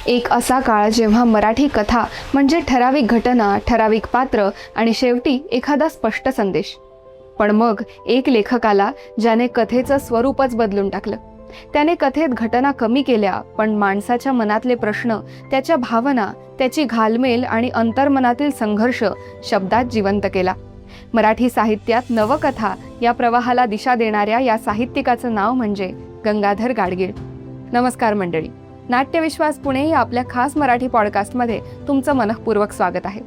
एक असा काळ जेव्हा मराठी कथा म्हणजे ठराविक घटना, ठराविक पात्र आणि शेवटी एखादा स्पष्ट संदेश. पण मग एक लेखक आला ज्याने कथेचं स्वरूपच बदलून टाकलं. त्याने कथेत घटना कमी केल्या, पण माणसाच्या मनातले प्रश्न, त्याच्या भावना, त्याची घालमेल आणि अंतर्मनातील संघर्ष शब्दात जिवंत केला. मराठी साहित्यात नवकथा या प्रवाहाला दिशा देणाऱ्या या साहित्यिकाचं नाव म्हणजे गंगाधर गाडगीळ. नमस्कार मंडळी, नाट्यविश्वास पुणे या आपल्या खास मराठी पॉडकास्टमध्ये तुमचं मनःपूर्वक स्वागत आहे.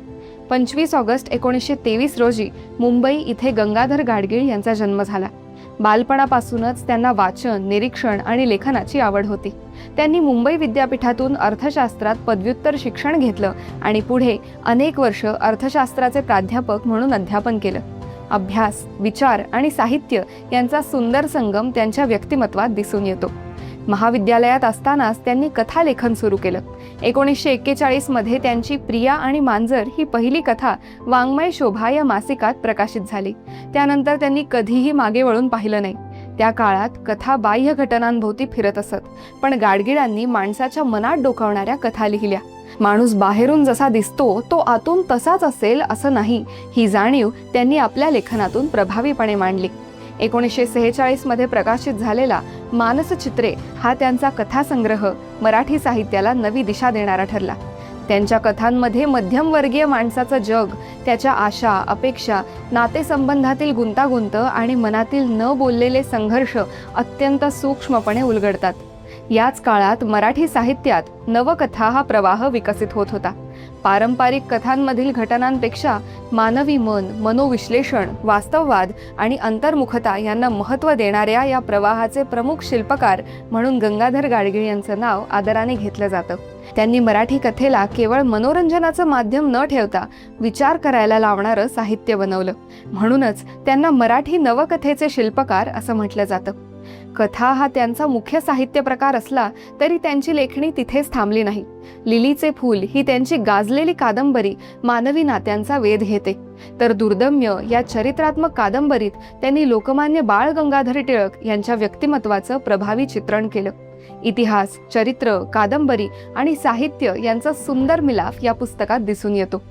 25 ऑगस्ट 1923 रोजी मुंबई इथे गंगाधर गाडगीळ यांचा जन्म झाला. बालपणापासूनच त्यांना वाचन, निरीक्षण आणि लेखनाची आवड होती. त्यांनी मुंबई विद्यापीठातून अर्थशास्त्रात पदव्युत्तर शिक्षण घेतलं आणि पुढे अनेक वर्ष अर्थशास्त्राचे प्राध्यापक म्हणून अध्यापन केलं. अभ्यास, विचार आणि साहित्य यांचा सुंदर संगम त्यांच्या व्यक्तिमत्वात दिसून येतो. महाविद्यालयात असतानाच त्यांनी कथालेखन सुरू केलं. 1941 मध्ये त्यांची प्रिया आणि मांजर ही पहिली कथा वाङ्मय शोभा या मासिकात प्रकाशित झाली. त्यानंतर त्यांनी कधीही मागे वळून पाहिलं नाही. त्या काळात कथा बाह्य घटनांभोवती फिरत असत, पण गाडगिळांनी माणसाच्या मनात डोकावणाऱ्या कथा लिहिल्या. माणूस बाहेरून जसा दिसतो तो आतून तसाच असेल असं नाही, ही जाणीव त्यांनी आपल्या लेखनातून प्रभावीपणे मांडली. 1946 मध्ये प्रकाशित झालेला मानसचित्रे हा त्यांचा कथासंग्रह मराठी साहित्याला नवी दिशा देणारा ठरला. त्यांच्या कथांमध्ये मध्यमवर्गीय माणसाचं जग, त्याच्या आशा, अपेक्षा, नातेसंबंधातील गुंतागुंत आणि मनातील न बोललेले संघर्ष अत्यंत सूक्ष्मपणे उलगडतात. याच काळात मराठी साहित्यात नवकथा हा प्रवाह विकसित होत होता. पारंपरिक कथांमधील घटनांपेक्षा मानवी मन, मनोविश्लेषण, वास्तववाद आणि अंतर्मुखता यांना महत्त्व देणाऱ्या या प्रवाहाचे प्रमुख शिल्पकार म्हणून गंगाधर गाडगीळ यांचं नाव आदराने घेतलं जातं. त्यांनी मराठी कथेला केवळ मनोरंजनाचं माध्यम न ठेवता विचार करायला लावणारं साहित्य बनवलं. म्हणूनच त्यांना मराठी नवकथेचे शिल्पकार असं म्हटलं जातं. कथा हा त्यांचा मुख्य साहित्य प्रकार असला तरी त्यांची लेखणी तिथेच थांबली नाही. लिलीचे फूल ही त्यांची गाजलेली कादंबरी मानवी नात्यांचा वेध घेते, तर दुर्दम्य या चरित्रात्मक कादंबरीत त्यांनी लोकमान्य बाळ गंगाधर टिळक यांच्या व्यक्तिमत्वाचं प्रभावी चित्रण केलं. इतिहास, चरित्र, कादंबरी आणि साहित्य यांचा सुंदर मिलाफ या पुस्तकात दिसून येतो.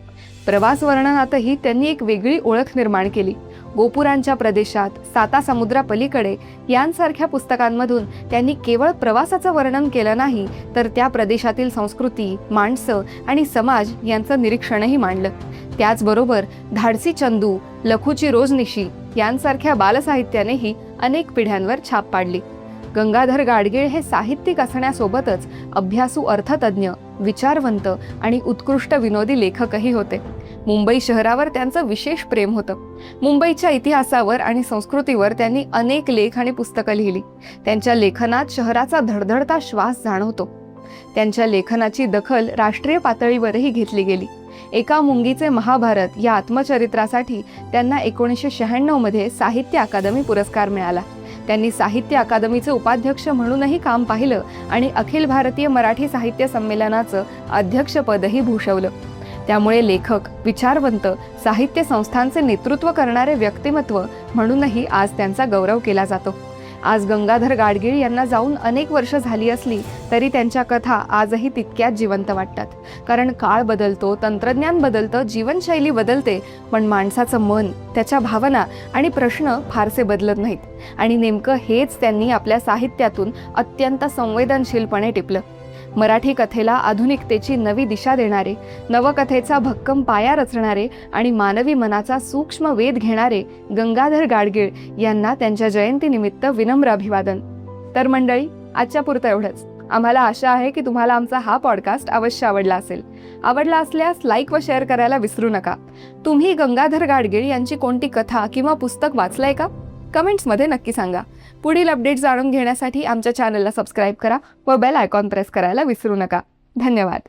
प्रवास वर्णनातही त्यांनी एक वेगळी ओळख निर्माण केली. गोपुरांच्या प्रदेशात, साता समुद्रापलीकडे यांसारख्या पुस्तकांमधून त्यांनी केवळ प्रवासाचं वर्णन केलं नाही, तर त्या प्रदेशातील संस्कृती, माणसं आणि समाज यांचं निरीक्षणही मांडलं. त्याचबरोबर धाडसी चंदू, लखूची रोजनिशी यांसारख्या बालसाहित्यानेही अनेक पिढ्यांवर छाप पाडली. गंगाधर गाडगीळ हे साहित्यिक असण्यासोबतच अभ्यासू अर्थतज्ञ, विचारवंत आणि उत्कृष्ट विनोदी लेखकही होते. मुंबई शहरावर त्यांचं विशेष प्रेम होतं. मुंबईच्या इतिहासावर आणि संस्कृतीवर त्यांनी अनेक लेख आणि पुस्तकं लिहिली. त्यांच्या लेखनात शहराचा धडधडता श्वास जाणवतो. त्यांच्या लेखनाची दखल राष्ट्रीय पातळीवरही घेतली गेली. एका मुंगीचे महाभारत या आत्मचरित्रासाठी त्यांना 1996 मध्ये साहित्य अकादमी पुरस्कार मिळाला. त्यांनी साहित्य अकादमीचे उपाध्यक्ष म्हणूनही काम पाहिलं आणि अखिल भारतीय मराठी साहित्य संमेलनाचं अध्यक्षपदही भूषवलं. त्यामुळे लेखक, विचारवंत, साहित्य संस्थांचे नेतृत्व करणारे व्यक्तिमत्व म्हणूनही आज त्यांचा गौरव केला जातो. आज गंगाधर गाडगीळ यांना जाऊन अनेक वर्ष झाली असली तरी त्यांच्या कथा आजही तितक्याच जिवंत वाटतात. कारण काळ बदलतो, तंत्रज्ञान बदलतं, जीवनशैली बदलते, पण माणसाचं मन, त्याच्या भावना आणि प्रश्न फारसे बदलत नाहीत. आणि नेमकं हेच त्यांनी आपल्या साहित्यातून अत्यंत संवेदनशीलपणे टिपलं. मराठी कथेला आधुनिकतेची नवी दिशा देणारे, नवकथेचा भक्कम पाया रचणारे आणि मानवी मनाचा सूक्ष्म वेध घेणारे गंगाधर गाडगीळ यांना त्यांच्या जयंतीनिमित्त विनम्र अभिवादन. तर मंडळी, आजच्या पुरतं एवढंच. आम्हाला आशा आहे की तुम्हाला आमचा हा पॉडकास्ट अवश्य आवडला असेल. आवडला असल्यास लाईक व शेअर करायला विसरू नका. तुम्ही गंगाधर गाडगीळ यांची कोणती कथा किंवा पुस्तक वाचलंय का? कमेंट्समध्ये नक्की सांगा. पुढील अपडेट जाणून घेण्यासाठी आमच्या चॅनलला सबस्क्राईब करा व बेल आयकॉन प्रेस करायला विसरू नका. धन्यवाद.